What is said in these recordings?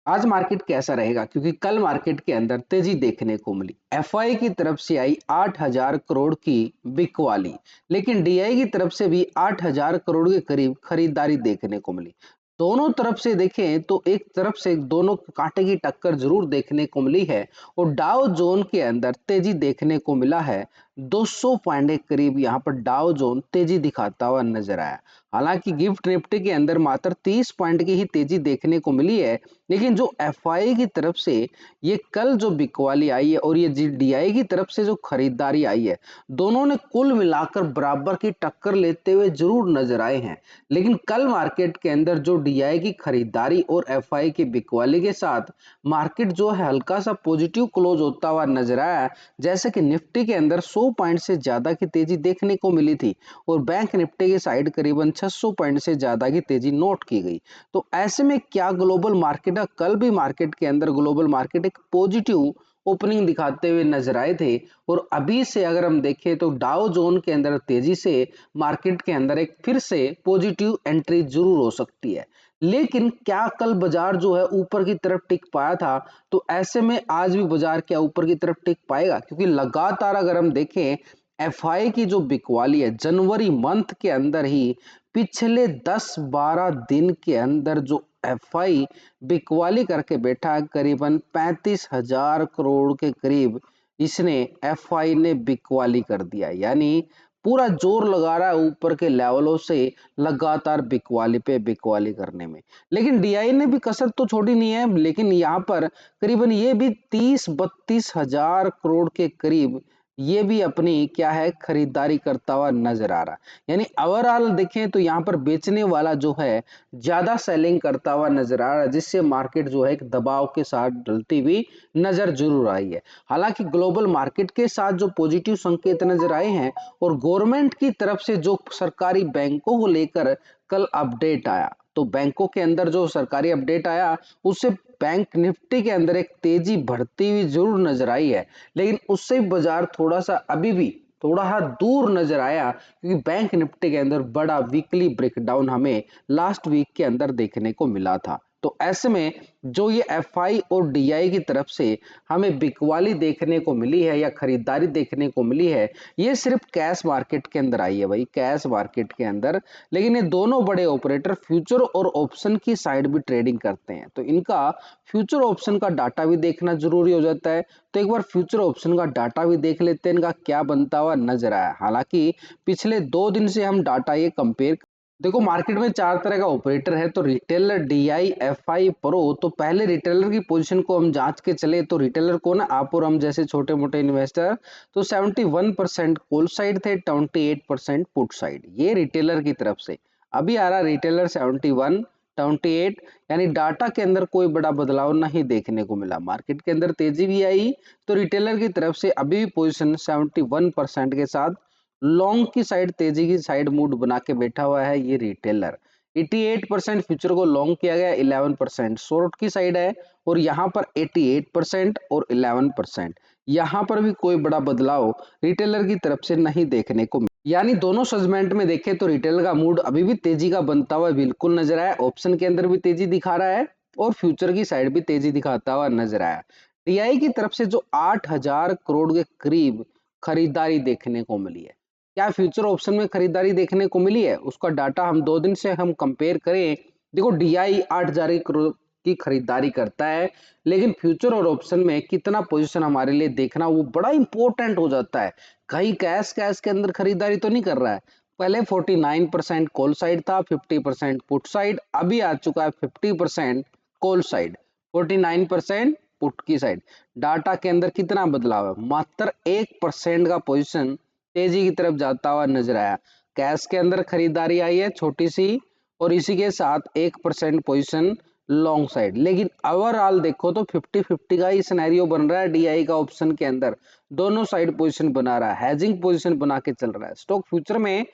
आज मार्केट कैसा रहेगा, क्योंकि कल मार्केट के अंदर तेजी देखने को मिली। एफआई की तरफ से आई 8,000 करोड़ की बिकवाली, लेकिन डीआई की तरफ से भी 8,000 करोड़ के करीब खरीदारी देखने को मिली। दोनों तरफ से देखें तो एक तरफ से दोनों कांटे की टक्कर जरूर देखने को मिली है और डाउ जोन के अंदर तेजी देखने को मिला है। 200 पॉइंट के करीब यहाँ पर डाउ जोन तेजी दिखाता हुआ नजर आया। हालांकि गिफ्ट निफ्टी के अंदर मात्र 30 पॉइंट की ही तेजी देखने को मिली है, लेकिन जो एफआई की तरफ से ये कल जो बिकवाली आई है और ये डीआई की तरफ से जो खरीदारी आई है, दोनों ने कुल मिलाकर बराबर की टक्कर लेते हुए जरूर नजर आए हैं। लेकिन कल मार्केट के अंदर जो डीआई की खरीदारी और एफआई की बिकवाली के साथ मार्केट जो है हल्का सा पॉजिटिव क्लोज होता हुआ नजर आया। जैसे कि निफ्टी के अंदर 100 पॉइंट से ज्यादा की तेजी देखने को मिली थी और बैंक निफ्टी की साइड करीबन 600 पॉइंट से ज्यादा की तेजी नोट की गई। तो ऐसे में क्या ग्लोबल मार्केट है, कल भी मार्केट के अंदर ग्लोबल मार्केट एक पॉजिटिव ओपनिंग दिखाते हुए नजर आए थे। और अभी से अगर हम देखें तो डाउ जोन के अंदर तेजी से मार्केट के अंदर एक फिर से पॉजिटिव एंट्री जरूर हो सकती है। लेकिन क्या कल बाजार जो है ऊपर की तरफ टिक पाया था? तो ऐसे में आज भी बाजार क्या ऊपर की तरफ टिक पाएगा? क्योंकि लगातार अगर हम देखें एफआई की जो बिकवाली है जनवरी मंथ के अंदर ही पिछले 10-12 दिन के अंदर जो एफआई बिकवाली करके बैठा है, करीबन 35,000 करोड़ के करीब इसने एफआई ने बिकवाली कर दिया। यानी पूरा जोर लगा रहा है ऊपर के लेवलों से लगातार बिकवाली पे बिकवाली करने में। लेकिन डीआई ने भी कसर तो छोड़ी नहीं है, लेकिन यहाँ पर करीबन ये भी 30-32 हजार करोड़ के करीब ये भी अपनी क्या है खरीदारी करता हुआ नजर आ रहा है। यानी ओवरऑल देखें तो यहाँ पर बेचने वाला जो है ज्यादा सेलिंग करता हुआ नजर आ रहा है, जिससे मार्केट जो है एक दबाव के साथ ढलती हुई नजर जरूर आई है। हालांकि ग्लोबल मार्केट के साथ जो पॉजिटिव संकेत नजर आए हैं और गवर्नमेंट की तरफ से जो सरकारी बैंकों को लेकर कल अपडेट आया, तो बैंकों के अंदर जो सरकारी अपडेट आया उससे बैंक निफ्टी के अंदर एक तेजी बढ़ती हुई जरूर नजर आई है। लेकिन उससे बाजार थोड़ा सा अभी भी थोड़ा हाथ दूर नजर आया, क्योंकि बैंक निफ्टी के अंदर बड़ा वीकली ब्रेकडाउन हमें लास्ट वीक के अंदर देखने को मिला था। तो ऐसे में जो ये एफआई और डीआई की तरफ से हमें बिकवाली देखने को मिली है या खरीदारी देखने को मिली है, ये सिर्फ कैश मार्केट के अंदर आई है भाई, कैश मार्केट के अंदर। लेकिन ये दोनों बड़े ऑपरेटर फ्यूचर और ऑप्शन की साइड भी ट्रेडिंग करते हैं, तो इनका फ्यूचर ऑप्शन का डाटा भी देखना जरूरी हो जाता है। तो एक बार फ्यूचर ऑप्शन का डाटा भी देख लेते हैं, इनका क्या बनता हुआ नजर आया। हालांकि पिछले 2 दिन से हम डाटा ये कंपेयर देखो, मार्केट में 4 तरह का ऑपरेटर है, तो रिटेलर, डीआई, एफआई, प्रो। तो पहले रिटेलर की पोजीशन को हम जांच के चले तो रिटेलर को ना आप और हम जैसे छोटे मोटे इन्वेस्टर तो 71% कॉल साइड थे, 28% पुट साइड, ये रिटेलर की तरफ से। अभी आ रहा रिटेलर 71 28, यानी डाटा के अंदर कोई बड़ा बदलाव नहीं देखने को मिला। मार्केट के अंदर तेजी भी आई तो रिटेलर की तरफ से अभी भी पोजीशन 71% के साथ लॉन्ग की साइड, तेजी की साइड मूड बना के बैठा हुआ है ये रिटेलर। 88% फ्यूचर को लॉन्ग किया गया, 11% शॉर्ट की साइड है और यहाँ पर 88% और 11%, यहाँ पर भी कोई बड़ा बदलाव रिटेलर की तरफ से नहीं देखने को मिला। यानी दोनों सेगमेंट में देखें तो रिटेलर का मूड अभी भी तेजी का बनता हुआ बिल्कुल नजर आया, ऑप्शन के अंदर भी तेजी दिखा रहा है और फ्यूचर की साइड भी तेजी दिखाता हुआ नजर आया। टीआई की तरफ से जो 8,000 करोड़ के करीब खरीदारी देखने को मिली है, क्या फ्यूचर ऑप्शन में खरीदारी देखने को मिली है? उसका डाटा हम 2 दिन से हम कंपेयर करें, देखो डीआई 8,000 करोड़ की खरीदारी करता है, लेकिन फ्यूचर और ऑप्शन में कितना पोजीशन हमारे लिए देखना वो बड़ा इंपॉर्टेंट हो जाता है। कहीं कैश कैश के अंदर खरीदारी तो नहीं कर रहा है। पहले 49% कॉल साइड था, 50% पुट साइड, अभी आ चुका है 50% कॉल साइड, 49% पुट की साइड। डाटा के अंदर कितना बदलाव है? मात्र 1% का पोजीशन तेजी की तरफ जाता हुआ नजर आया। कैश के अंदर खरीदारी आई है छोटी सी और इसी के साथ 1% पोजीशन लॉन्ग साइड। लेकिन ओवरऑल देखो तो 50-50 का ही सिनेरियो बन रहा है डीआई का ऑप्शन के अंदर, दोनों साइड पोजीशन बना रहा है, हेजिंग पोजीशन बना के चल रहा है। स्टॉक फ्यूचर में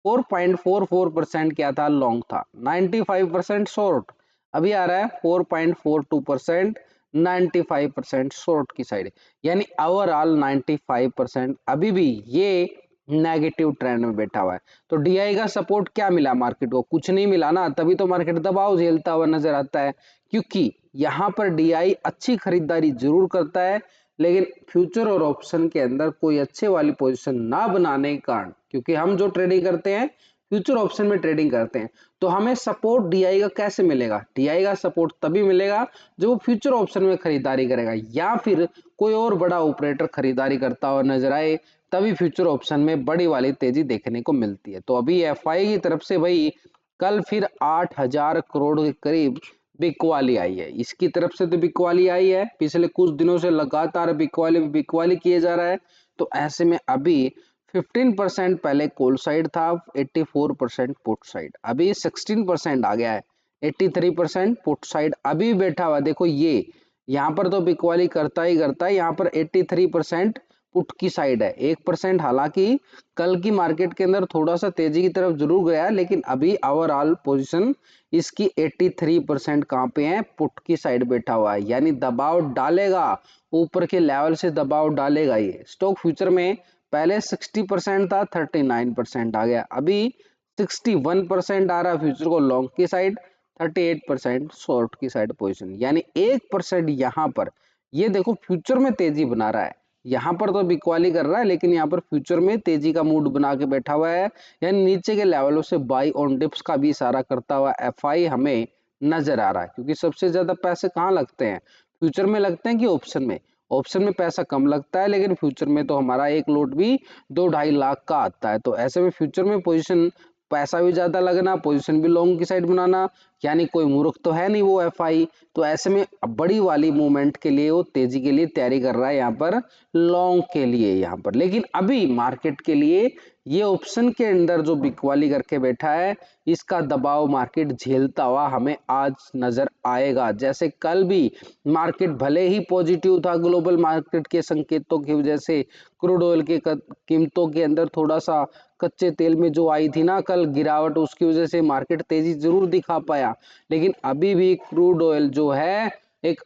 4.44% क्या था? लॉन्ग था, 95% शॉर्ट। अभी आ रहा है 4.42%, 95% शॉर्ट की साइड, यानी ओवरऑल 95%। अभी भी ये नेगेटिव ट्रेंड में बैठा हुआ है। तो डीआई का सपोर्ट क्या मिला मार्केट को? कुछ नहीं मिला ना, तभी तो मार्केट दबाव झेलता हुआ नजर आता है, क्योंकि यहाँ पर डीआई अच्छी खरीदारी जरूर करता है, लेकिन फ्यूचर और ऑप्शन के अंदर कोई अच्छे वाली पोजीशन ना बनाने के कारण, क्योंकि हम जो ट्रेडिंग करते हैं फ्यूचर ऑप्शन में ट्रेडिंग करते हैं, तो हमें सपोर्ट डीआई का कैसे मिलेगा? डीआई का सपोर्ट तभी मिलेगा जब वो फ्यूचर ऑप्शन में खरीदारी करेगा, या फिर कोई और बड़ा ऑपरेटर खरीदारी करता हुआ नजर आए, तभी फ्यूचर ऑप्शन में बड़ी वाली तेजी देखने को मिलती है। तो अभी एफआई की तरफ से भाई कल फिर 8,000 करोड़ के करीब बिकवाली आई है। इसकी तरफ से तो बिकवाली आई है, पिछले कुछ दिनों से लगातार बिकवाली किए जा रहा है। तो ऐसे में अभी 15% पहले कॉल साइड था, 84% पुट साइड, अभी 16% आ गया है, 83% पुट साइड अभी बैठा हुआ। देखो ये यहाँ पर तो बिकवाली करता ही करता है, यहाँ पर 83% पुट की साइड है। 1% हालांकि कल की मार्केट के अंदर थोड़ा सा तेजी की तरफ जरूर गया, लेकिन अभी ओवरऑल पोजीशन इसकी 83% कहाँ पे है? पुट की साइड बैठा हुआ है, यानी दबाव डालेगा, ऊपर के लेवल से दबाव डालेगा। ये स्टॉक फ्यूचर में पहले 60% था, 39% आ गया, अभी 61% आ रहा है फ्यूचर को लॉन्ग की साइड, 38% शॉर्ट की साइड पोजीशन, यानी 1% यहाँ पर ये देखो फ्यूचर में तेजी बना रहा है। यहाँ पर तो बिकवाली कर रहा है, लेकिन यहाँ पर फ्यूचर में तेजी का मूड बना के बैठा हुआ है, यानी नीचे के लेवलों से बाई ऑन डिप्स का भी इशारा करता हुआ एफआई हमें नजर आ रहा है। क्योंकि सबसे ज्यादा पैसे कहाँ लगते हैं? फ्यूचर में लगते हैं कि ऑप्शन में? ऑप्शन में पैसा कम लगता है, लेकिन फ्यूचर में तो हमारा एक लोट भी 2-2.5 लाख का आता है। तो ऐसे में फ्यूचर में पोजीशन पैसा भी ज्यादा लगना, पोजीशन भी लॉन्ग की साइड बनाना, यानी कोई मूर्ख तो है नहीं वो एफआई। तो ऐसे में बड़ी वाली मूवमेंट के लिए वो तेजी के लिए तैयारी कर रहा है यहाँ पर, लॉन्ग के लिए यहाँ पर। लेकिन अभी मार्केट के लिए ये ऑप्शन के अंदर जो बिकवाली करके बैठा है, इसका दबाव मार्केट झेलता हुआ हमें आज नजर आएगा। जैसे कल भी मार्केट भले ही पॉजिटिव था ग्लोबल मार्केट के संकेतों की वजह से, क्रूड ऑयल के कीमतों के अंदर थोड़ा सा कच्चे तेल में जो आई थी ना कल गिरावट, उसकी वजह से मार्केट तेजी जरूर दिखा पाया, लेकिन अभी भी क्रूड ऑयल जो है एक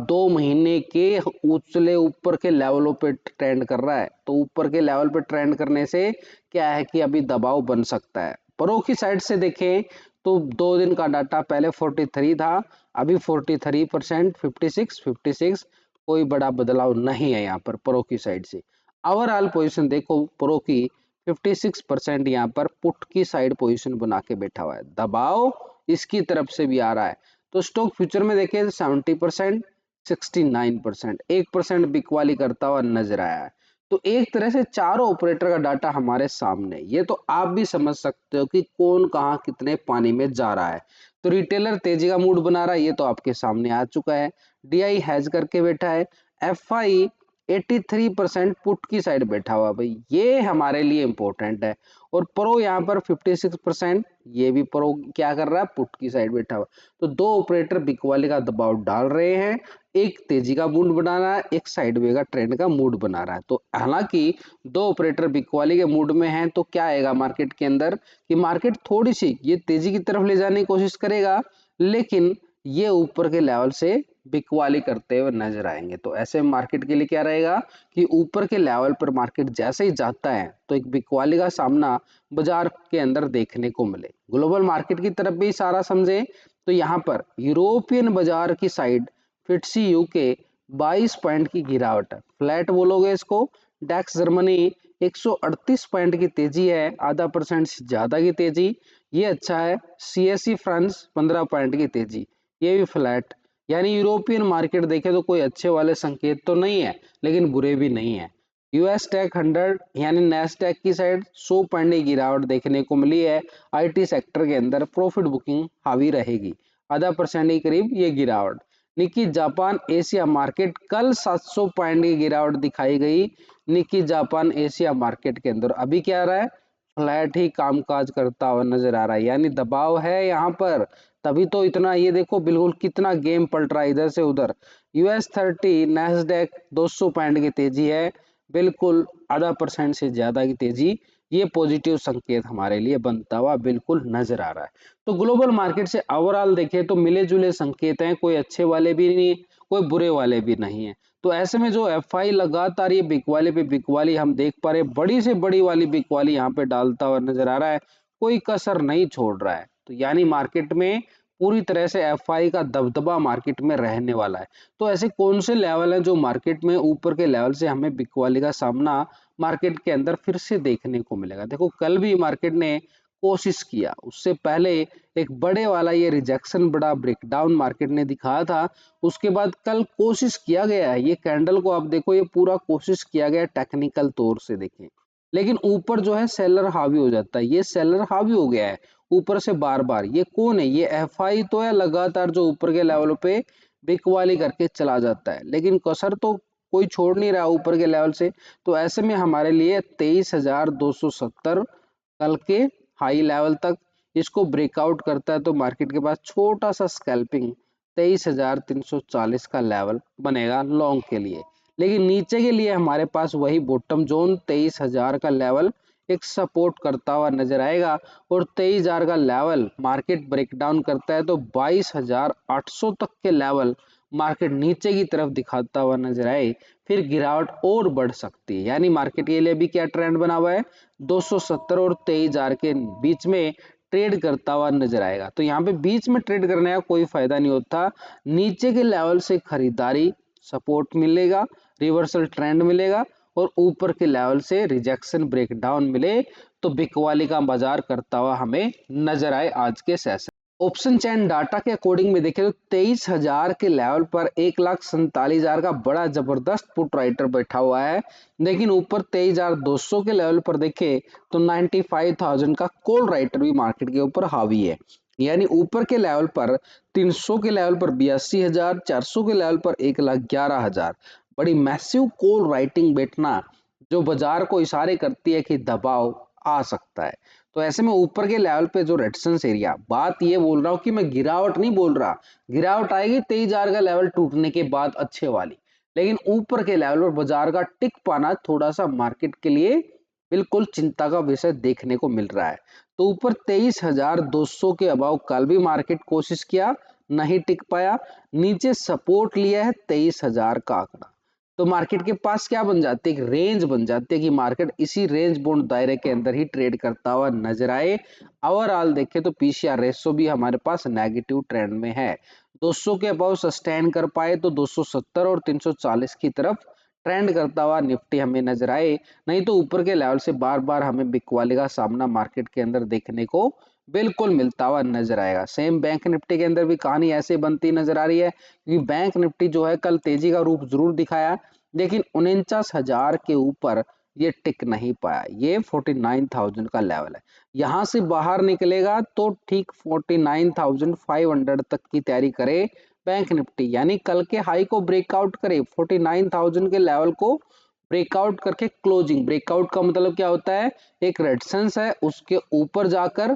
2 महीने के उछले ऊपर के लेवलों पे ट्रेंड कर रहा है। तो ऊपर के लेवल पे ट्रेंड करने से क्या है कि अभी दबाव बन सकता है। परो की साइड से देखें तो 2 दिन का डाटा पहले 43 था, अभी 43%, 56 कोई बड़ा बदलाव नहीं है यहाँ पर परो की साइड से। ओवरऑल पोजीशन देखो परो की 56% यहाँ पर पुट की साइड पोजीशन बना के बैठा हुआ है, दबाव इसकी तरफ से भी आ रहा है। तो स्टॉक फ्यूचर में देखें 70%, 69%, 1% बिकवाली करता हुआ नजर आया है। तो एक तरह से चारों ऑपरेटर का डाटा हमारे सामने, ये तो आप भी समझ सकते हो कि कौन कहां कितने पानी में जा रहा है। तो रिटेलर तेजी का मूड बना रहा है, ये तो आपके सामने आ चुका है, डीआई हैज करके बैठा है, एफआई 83% पुट की साइड बैठा हुआ भाई, ये हमारे लिए इंपॉर्टेंट है। और प्रो यहाँ पर 56%, ये भी प्रो क्या कर रहा है? पुट की साइड बैठा हुआ। तो दो ऑपरेटर बिकवाली का दबाव डाल रहे हैं, एक तेजी का मूड बना रहा है, एक साइडवे का ट्रेंड का मूड बना रहा है। तो हालांकि दो ऑपरेटर बिकवाली के मूड में हैं, तो क्या आएगा मार्केट के अंदर कि मार्केट थोड़ी सी ये तेजी की तरफ ले जाने की कोशिश करेगा, लेकिन ये ऊपर के लेवल से बिकवाली करते हुए नजर आएंगे। तो ऐसे मार्केट के लिए क्या रहेगा कि यूपर के लेवल पर मार्केट जैसे ही जाता है तो एक बिकवाली का सामना बाजार के अंदर देखने को मिले। ग्लोबल मार्केट की तरफ भी इशारा समझे तो यहाँ पर यूरोपियन बाजार की साइड फिट्सी यूके 22 पॉइंट की गिरावट है, फ्लैट बोलोगे इसको। डेक्स जर्मनी 138 पॉइंट की तेजी है, ½ % से ज्यादा की तेजी, ये अच्छा है। सीएसई फ्रांस 15 पॉइंट की तेजी, ये भी फ्लैट। यानी यूरोपियन मार्केट देखे तो कोई अच्छे वाले संकेत तो नहीं है, लेकिन बुरे भी नहीं है। यूएस टेक 100 यानी नैस्डैक की साइड 100 पॉइंट की गिरावट देखने को मिली है। आईटी सेक्टर के अंदर प्रॉफिट बुकिंग हावी रहेगी, ½ % के करीब ये गिरावट। निकी जापान एशिया मार्केट कल 700 पॉइंट की गिरावट दिखाई गई। निकी जापान एशिया मार्केट के अंदर अभी क्या आ रहा है? फ्लैट ही कामकाज करता हुआ नजर आ रहा है, यानी दबाव है यहाँ पर, तभी तो इतना ये देखो बिल्कुल कितना गेम पलट रहा है इधर से उधर। यूएस 30 नैस्डैक 200 पॉइंट की तेजी है, बिल्कुल ½ % से ज्यादा की तेजी, ये पॉजिटिव संकेत हमारे लिए बनता हुआ बिल्कुल नजर आ रहा है। तो ग्लोबल मार्केट से ओवरऑल देखें तो मिले जुले संकेत हैं, कोई अच्छे वाले भी नहीं, कोई बुरे वाले भी नहीं है। तो ऐसे में जो एफआई लगातार ये बिकवाली पे बिकवाली हम देख पा रहे हैं, बड़ी से बड़ी वाली बिकवाली यहाँ पे डालता हुआ नजर आ रहा है, कोई कसर नहीं छोड़ रहा है। तो यानी मार्केट में पूरी तरह से एफआई का दबदबा मार्केट में रहने वाला है। तो ऐसे कौन से लेवल हैं जो मार्केट में ऊपर के लेवल से हमें बिकवाली का सामना मार्केट के अंदर फिर से देखने को मिलेगा। देखो कल भी मार्केट ने कोशिश किया, उससे पहले एक बड़े वाला ये रिजेक्शन बड़ा ब्रेकडाउन मार्केट ने दिखाया था। उसके बाद कल कोशिश किया गया है, ये कैंडल को आप देखो, ये पूरा कोशिश किया गया टेक्निकल तौर से देखें, लेकिन ऊपर जो है सेलर हावी हो जाता है। ये सेलर हावी हो गया है ऊपर से बार बार। ये कौन है? ये एफआई तो है लगातार जो ऊपर के लेवल पे बिकवाली करके चला जाता है, लेकिन कसर तो कोई छोड़ नहीं रहा ऊपर के लेवल से। तो ऐसे में हमारे लिए 23,270 कल के हाई लेवल तक इसको ब्रेकआउट करता है तो मार्केट के पास छोटा सा स्कैल्पिंग 23,340 का लेवल बनेगा लॉन्ग के लिए। लेकिन नीचे के लिए हमारे पास वही बॉटम जोन 23,000 का लेवल एक सपोर्ट करता हुआ नजर आएगा। और 23,000 का लेवल मार्केट ब्रेकडाउन करता है तो 22,800 तक के लेवल मार्केट नीचे की तरफ दिखाता हुआ नजर आए, फिर गिरावट और बढ़ सकती है। यानी मार्केट के लिए भी क्या ट्रेंड बना हुआ है? 270 और 23,000 के बीच में ट्रेड करता हुआ नजर आएगा। तो यहाँ पे बीच में ट्रेड करने का कोई फायदा नहीं होता। नीचे के लेवल से खरीदारी सपोर्ट मिलेगा, रिवर्सल ट्रेंड मिलेगा, और ऊपर के लेवल से रिजेक्शन ब्रेकडाउन मिले तो बिकवाली का बाजार करता हुआ हमें नजर आए आज के सेशन। ऑप्शन चैन डाटा के अकॉर्डिंग में देखें तो 23,000 के लेवल पर 1,47,000 का बड़ा जबरदस्त पुट राइटर बैठा हुआ है। लेकिन ऊपर 23,200 के लेवल पर देखें तो 95,000 का कॉल राइटर भी मार्केट के ऊपर हावी है। यानी ऊपर के लेवल पर 300 के लेवल पर 82,000, 400 के लेवल पर 1,11,000, बड़ी मैसिव कॉल राइटिंग बैठना जो बाजार को इशारे करती है कि दबाव आ सकता है। तो ऐसे में ऊपर के लेवल पे जो रेजिस्टेंस एरिया, बात ये बोल रहा हूँ कि मैं गिरावट नहीं बोल रहा, गिरावट आएगी 23,000 का लेवल टूटने के बाद अच्छे वाली, लेकिन ऊपर के लेवल पर बाजार का टिक पाना थोड़ा सा मार्केट के लिए बिल्कुल चिंता का विषय देखने को मिल रहा है। तो ऊपर 23,200 के अभाव कल भी मार्केट कोशिश किया, नहीं टिक पाया। नीचे सपोर्ट लिया है 23,000 का आंकड़ा। तो मार्केट के पास क्या बन जाती है? एक रेंज बन जाती है कि मार्केट इसी रेंज बाउंड दायरे के अंदर ही ट्रेड करता हुआ नजर आए। ओवरऑल देखें तो पीसीआर रेशो भी हमारे पास नेगेटिव ट्रेंड में है। 200 के अबाव सस्टेन कर पाए तो 270 और 340 की तरफ ट्रेंड करता हुआ निफ्टी हमें नजर आए, नहीं तो ऊपर के लेवल से बार बार हमें बिकवाली का सामना मार्केट के अंदर देखने को बिल्कुल मिलता हुआ नजर आएगा। सेम बैंक निफ्टी के अंदर भी कहानी ऐसे बनती नजर आ रही है, क्योंकि बैंक निफ्टी जो है कल तेजी का रूप जरूर दिखाया, लेकिन 49,000 के ऊपर ये टिक नहीं पाया। ये 49,000 का लेवल है, यहां से बाहर निकलेगा तो ठीक 49,500 तक की तैयारी करे बैंक निफ्टी, यानी कल के हाई को ब्रेकआउट करे, 49,000 के लेवल को ब्रेकआउट करके क्लोजिंग। ब्रेकआउट का मतलब क्या होता है? एक रेजिस्टेंस है, उसके ऊपर जाकर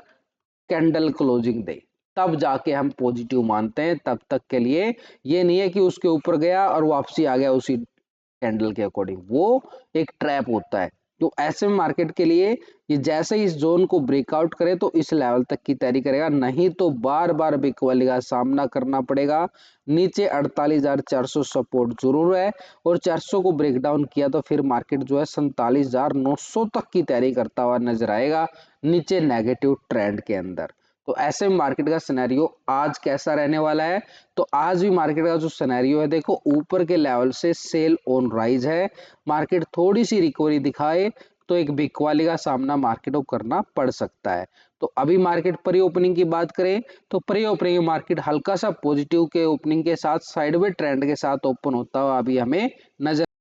कैंडल क्लोजिंग दे, तब जाके हम पॉजिटिव मानते हैं। तब तक के लिए ये नहीं है कि उसके ऊपर गया और वापसी आ गया उसी कैंडल के अकॉर्डिंग, वो एक ट्रैप होता है। तो ऐसे में मार्केट के लिए ये जैसे इस जोन को ब्रेकआउट करे तो इस लेवल तक की तैयारी करेगा, नहीं तो बार बार बिकवाली का सामना करना पड़ेगा। नीचे 48,400 सपोर्ट जरूर है, और 400 को ब्रेकडाउन किया तो फिर मार्केट जो है 47,900 तक की तैयारी करता हुआ नजर आएगा नीचे नेगेटिव ट्रेंड के अंदर। तो ऐसे में मार्केट का सिनेरियो आज कैसा रहने वाला है? तो आज भी मार्केट का जो सिनेरियो है देखो, ऊपर के लेवल से सेल ऑन राइज है, मार्केट थोड़ी सी रिकवरी दिखाए तो एक बिकवाली का सामना मार्केट को करना पड़ सकता है। तो अभी मार्केट प्री ओपनिंग की बात करें तो प्री ओपनिंग मार्केट हल्का सा पॉजिटिव के ओपनिंग के साथ साइडवे ट्रेंड के साथ ओपन होता हुआ अभी हमें नजर